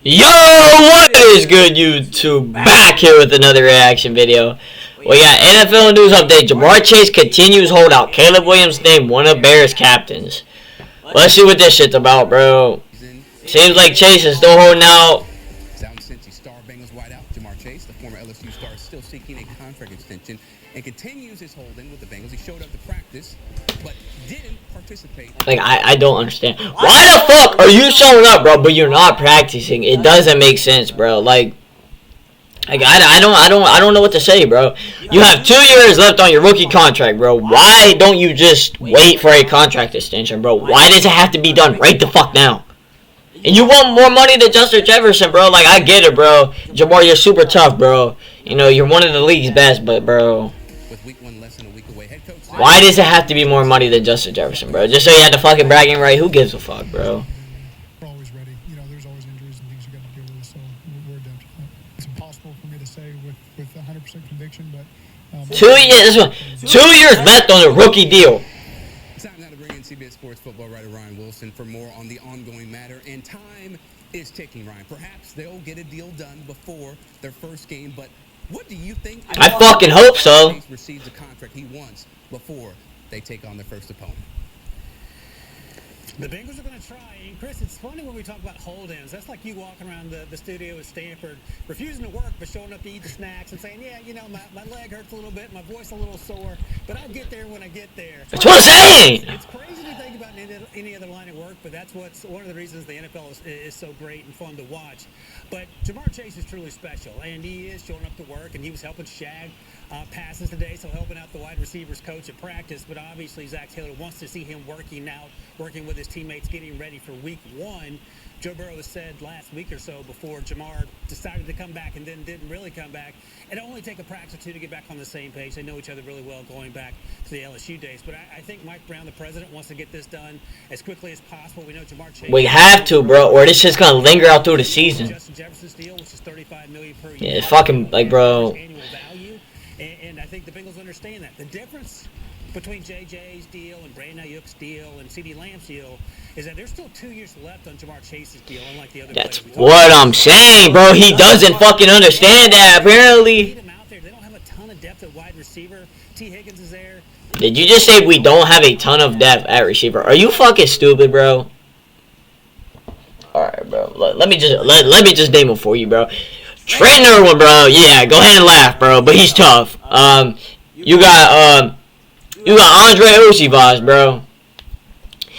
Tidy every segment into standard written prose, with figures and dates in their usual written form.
Yo, what is good, YouTube? Back here with another reaction video. We got NFL news update. marrChase continues holdout. Caleb Williams named one of Bears captains. Let's see what this shit's about, bro. Seems like Chase is still holding out. Star Bengals wideout marrChase, the former LSU star, is still seeking a contract extension and continues his holding with the Bengals. He showed up to practice, but didn't participate. Like, I don't understand. Why the fuck are you showing up, bro, but you're not practicing? It doesn't make sense, bro. Like I don't know what to say, bro. You have 2 years left on your rookie contract, bro. Why don't you just wait for a contract extension, bro? Why does it have to be done right the fuck now? And you want more money than Justin Jefferson, bro. Like, I get it, bro. Jamar, you're super tough, bro. You know, you're one of the league's best, but, bro, why does it have to be more money than Justin Jefferson, bro? Just so you had the fucking bragging right? Who gives a fuck, bro? We're always ready. You know, there's always injuries and things you got to deal with, so we're adept to that. It's impossible for me to say with 100% conviction, but 2 years, 2 years left on the rookie deal. Time now to bring in CBS Sports football writer Ryan Wilson for more on the ongoing matter, and time is ticking, Ryan. Perhaps they'll get a deal done before their first game, but what do you think? I fucking hope so. Receives the contract he wants before they take on their first opponent. The Bengals are going to try. And Chris, it's funny when we talk about hold-ins. That's like you walking around the studio at Stanford, refusing to work, but showing up to eat the snacks and saying, yeah, you know, my leg hurts a little bit, my voice a little sore, but I'll get there when I get there. That's what I'm saying. It's crazy to think about any other line of work, but that's what's one of the reasons the NFL is so great and fun to watch. But marrChase is truly special, and he is showing up to work, and he was helping Shag passes today, so helping out the wide receivers coach at practice. But obviously, Zach Taylor wants to see him working with his teammates, getting ready for week 1. Joe Burrow has said last week or so, before Jamar decided to come back and then didn't really come back, it'll only take a practice or two to get back on the same page. They know each other really well going back to the LSU days. But I think Mike Brown, the president, wants to get this done as quickly as possible. We know marrChase. We have to, bro, or this shit's gonna linger out through the season. Justin Jefferson's deal, which is $35 million per year. Yeah, it's fucking, like, bro. Annual value, and I think the Bengals understand that. The difference between JJ's deal and Brandon Ayuk's deal and CeeDee Lamb's deal is that there's still 2 years left on marrChase's deal, unlike the other. That's what I'm saying, bro. He doesn't fucking understand that, apparently. They don't have a ton of depth at wide receiver. T. Higgins is there. Did you just say we don't have a ton of depth at receiver? Are you fucking stupid, bro? Alright, bro. Let me just name him for you, bro. Trent Irwin, bro. Yeah, go ahead and laugh, bro. But he's tough. You got Andre Osivas, bro.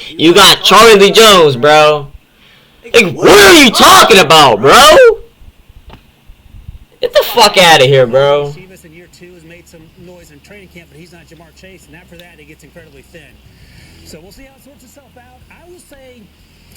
You got Charlie Jones, bro. Like, what are you talking about, bro? Get the fuck out of here, bro. In year 2 has made some noise in training camp, but he's not marrChase, and after that, it gets incredibly thin. So we'll see how it sorts itself out. I will say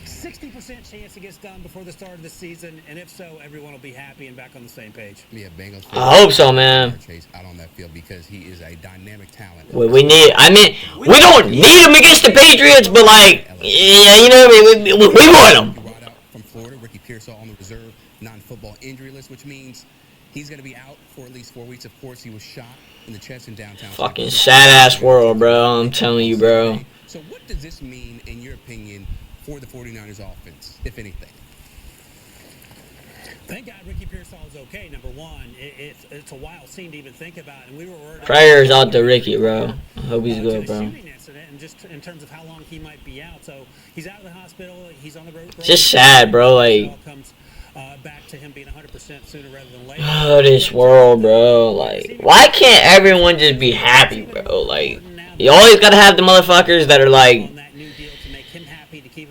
60% chance it gets done before the start of the season, and if so, everyone will be happy and back on the same page. Yeah, Bengals. I hope so, man. marrChase out on that field because he is a dynamic talent. We don't need him against the Patriots, but, like, yeah, you know what I mean? We want him. Brought out from Florida, Ricky Pearsall on the reserve non-football injury list, which means he's going to be out for at least 4 weeks. Of course, he was shot in the chest in downtown. Fucking sad-ass world, bro. I'm telling you, bro. So what does this mean, in your opinion, for the 49ers offense, if anything? Thank God Ricky Pearsall is okay, number one. It's a wild scene to even think about. And we were worried. Prayers out to Ricky, bro. I hope he's good, bro. Shooting incident, and just in terms of how long he might be out. So he's out of the hospital. He's on the road. It's just sad, bro. Like, comes back to him being 100% sooner rather than later. Oh, this world, bro. Like, why can't everyone just be happy, bro? Like, you always gotta have the motherfuckers that are like,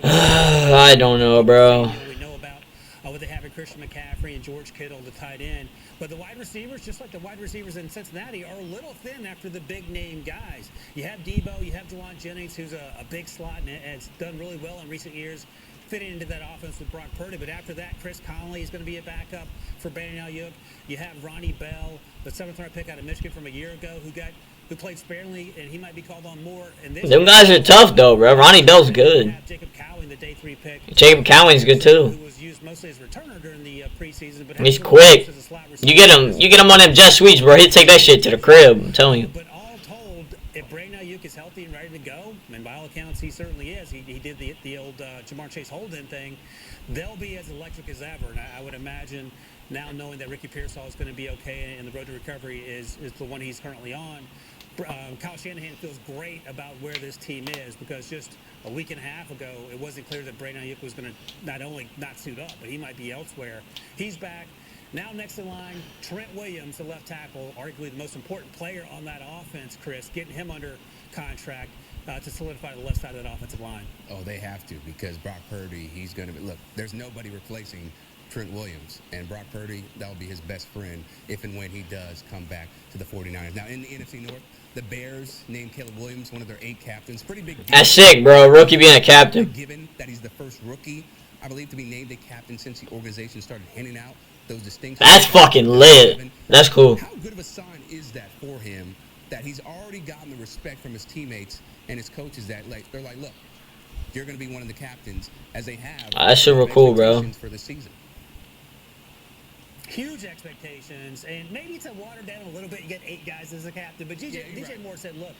I don't know, bro. We know about what they have in Christian McCaffrey and George Kittle, the tight end. But the wide receivers, just like the wide receivers in Cincinnati, are a little thin after the big-name guys. You have Debo, you have Jelon Jennings, who's a big slot and has done really well in recent years, fitting into that offense with Brock Purdy. But after that, Chris Conley is going to be a backup for Brandon Ayuk. You have Ronnie Bell, the 7th-round pick out of Michigan from a year ago, who played sparingly, and he might be called on more. Them guys are tough, though, bro. Ronnie Bell's good. Jacob Cowing, the day 3 pick. Jacob Cowing's good, too. Who was used mostly as returner during the preseason. But he's quick. You get him on them jet sweeps, bro. He'll take that shit to the crib, I'm telling you. But all told, if Brandon Ayuk is healthy and ready to go, and by all counts, he certainly is. He did the old Jamar Chase hold-in thing. They'll be as electric as ever. And I would imagine now knowing that Ricky Pearsall is going to be okay and the road to recovery is the one he's currently on. Kyle Shanahan feels great about where this team is because just a week and a half ago, it wasn't clear that Brandon Ayuk was going to not only not suit up, but he might be elsewhere. He's back. Now next in line, Trent Williams, the left tackle, arguably the most important player on that offense, Chris, getting him under contract to solidify the left side of that offensive line. Oh, they have to because Brock Purdy, he's going to be, look, there's nobody replacing Trent Williams, and Brock Purdy, that will be his best friend if and when he does come back to the 49ers. Now, in the NFC North, the Bears named Caleb Williams one of their 8 captains. Pretty big deal. That's sick, bro. Rookie being a captain. Given that he's the first rookie, I believe, to be named a captain since the organization started handing out those distinctions. That's fucking lit. That's cool. How good of a sign is that for him that he's already gotten the respect from his teammates and his coaches that they're like, look, you're going to be one of the captains as they have. That's super cool, bro. For the season. Huge expectations, and maybe to water down a little bit, you get 8 guys as a captain. But DJ right. Moore said, "Look,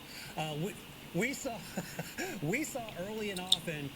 we saw early and often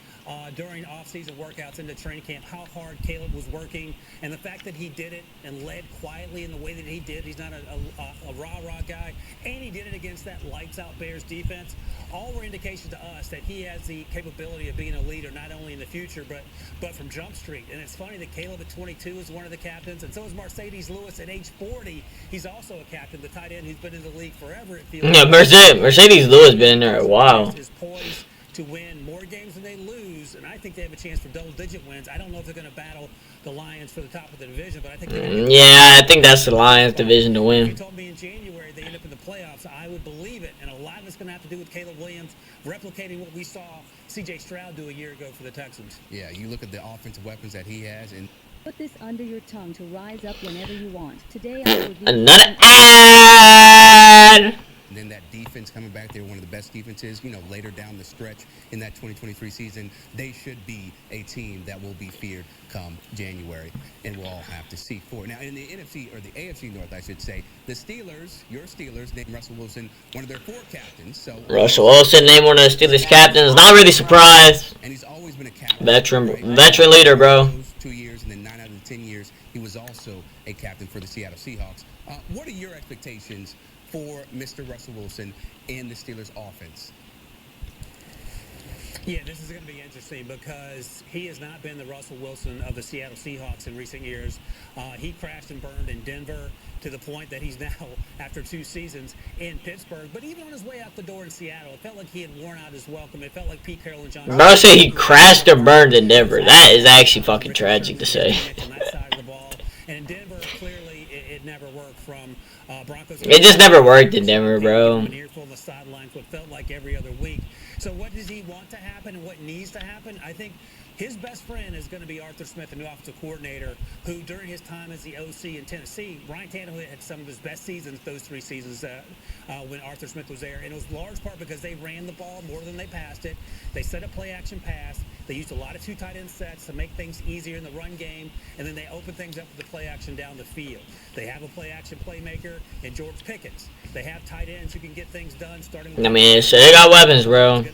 during off-season workouts into training camp how hard Caleb was working, and the fact that he did it and led quietly in the way that he did. He's not a rah-rah guy, and he did it against that lights-out Bears defense. All were indications to us that he has the capability of being a leader, not only in the future, but from Jump Street. And it's funny that Caleb at 22 is one of the captains, and so is Mercedes Lewis at age 40. He's also a captain, the tight end who's been in the league forever. It feels Yeah, Mercedes Lewis been in there a while. Is poised to win more games than they lose, and I think they have a chance for double-digit wins. I don't know if they're going to battle the Lions for the top of the division, but I think they're going to yeah, I think that's the Lions division to win. If you told me in January they end up in the playoffs, I would believe it, and a lot of it's going to have to do with Caleb Williams replicating what we saw C.J. Stroud do a year ago for the Texans. Yeah, you look at the offensive weapons that he has, and Put this under your tongue to rise up whenever you want. Today I will be Another ad. and then that defense coming back, they're one of the best defenses, later down the stretch in that 2023 season. They should be a team that will be feared come January, and we'll all have to see for it. Now, in the NFC, or the AFC North, I should say, the Steelers, your Steelers, named Russell Wilson one of their 4 captains. So Russell Wilson named one of the Steelers captains. Not really surprised. And he's always been a captain. Veteran leader, bro. 2 years, and then 9 out of the 10 years, he was also a captain for the Seattle Seahawks. What are your expectations for Mr. Russell Wilson and the Steelers offense? Yeah, this is going to be interesting because he has not been the Russell Wilson of the Seattle Seahawks in recent years. He crashed and burned in Denver to the point that he's now, after 2 seasons, in Pittsburgh. But even on his way out the door in Seattle, it felt like he had worn out his welcome. It felt like Pete Carroll and John. Bro, say he crashed or burned in Denver. That is actually fucking tragic to say. On that side of the ball. And in Denver, clearly, it never worked from Broncos. It just never worked in Denver, bro. An earful of the sidelines, what felt like every other week. So what does he want to happen and what needs to happen? I think his best friend is going to be Arthur Smith, the new offensive coordinator, who during his time as the OC in Tennessee, Ryan Tannehill had some of his best seasons, those 3 seasons when Arthur Smith was there. And it was large part because they ran the ball more than they passed it. They set up play-action pass. They used a lot of 2 tight end sets to make things easier in the run game. And then they opened things up with the play-action down the field. They have a play-action playmaker in George Pickens. They have tight ends who can get things done starting with... I mean, so they got weapons, bro.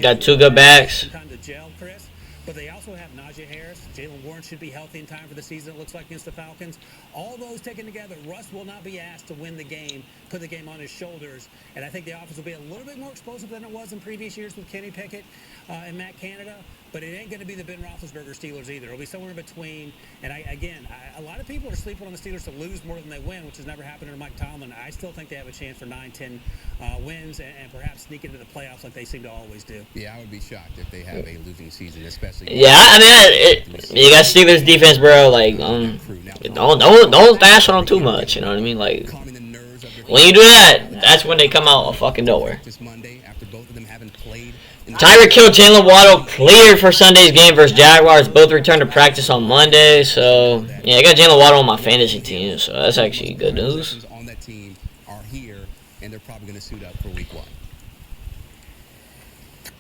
Got 2 good backs. Time to gel, Chris. But they also have Najee Harris. Jalen Warren should be healthy in time for the season, it looks like, against the Falcons. All those taken together, Russ will not be asked to win the game, put the game on his shoulders. And I think the offense will be a little bit more explosive than it was in previous years with Kenny Pickett and Matt Canada. But it ain't going to be the Ben Roethlisberger Steelers either. It'll be somewhere in between. And a lot of people are sleeping on the Steelers to lose more than they win, which has never happened under Mike Tomlin. I still think they have a chance for 9-10 wins and perhaps sneak into the playoffs like they seem to always do. Yeah, I would be shocked if they have a losing season, especially. Yeah, I mean, you got Steelers defense, bro. Like, don't dash on them too much. You know what I mean? Like, when you do that, that's when they come out of fucking nowhere. This Monday, after both of them haven't played. Tyreek Hill, Jalen Waddle cleared for Sunday's game versus Jaguars. Both returned to practice on Monday. So, yeah, I got Jalen Waddle on my fantasy team. So, that's actually good news. On that team are here, and they're probably going to suit up for week 1.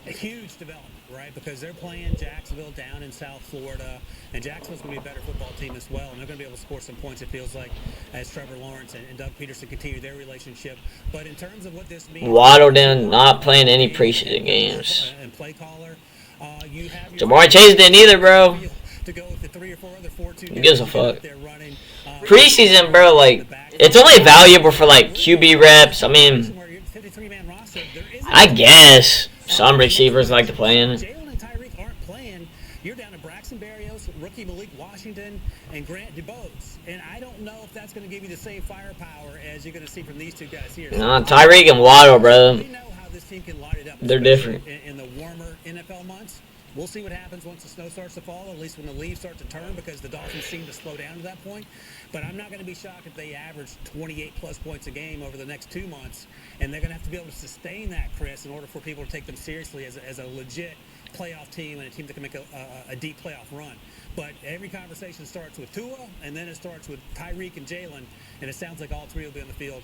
A huge development, right? right? Because they're playing Jacksonville down in South Florida, and Jacksonville's going to be a better football team as well, and they're going to be able to score some points, it feels like, as Trevor Lawrence and Doug Peterson continue their relationship. But in terms of what this means... Waddle then not playing any preseason games. And play caller, you have Jamar Chase didn't either, bro. To go with the 3 or 4 other 4-2 Who gives a fuck? they're running. Preseason, bro, like, it's only valuable for, like, QB reps. I mean, I guess some receivers like to play in. Jalen and Tyreek aren't playing. You're down to Braxton Berrios, rookie Malik Washington, and Grant DuBose. And I don't know if that's going to give you the same firepower as you're going to see from these two guys here. Nah, Tyreek and Waddle, bro. We know how this team can light it up. They're different. In the warmer NFL months. We'll see what happens once the snow starts to fall, at least when the leaves start to turn, because the Dolphins seem to slow down to that point. But I'm not going to be shocked if they average 28-plus points a game over the next 2 months, and they're going to have to be able to sustain that, Chris, in order for people to take them seriously as a legit playoff team and a team that can make a deep playoff run. But every conversation starts with Tua, and then it starts with Tyreek and Jalen, and it sounds like all three will be on the field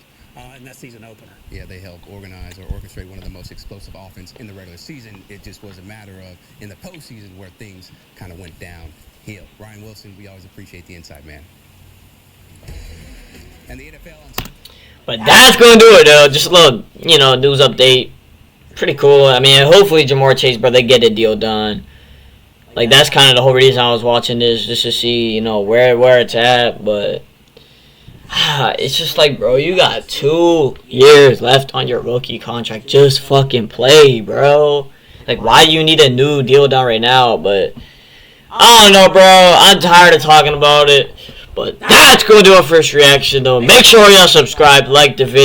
in that season opener. Yeah, they helped organize or orchestrate one of the most explosive offense in the regular season. It just was a matter of in the postseason where things kind of went downhill. Ryan Wilson, we always appreciate the inside man. And the NFL. But that's going to do it, though. Just a little, news update. Pretty cool. I mean, hopefully Jamar Chase, bro, they get a deal done. Like, that's kind of the whole reason I was watching this, just to see, where it's at. But it's just like, bro, you got 2 years left on your rookie contract. Just fucking play, bro. Like, why do you need a new deal done right now? But I don't know, bro. I'm tired of talking about it. But that's going to do it for this reaction, though. Make sure y'all subscribe, like the video.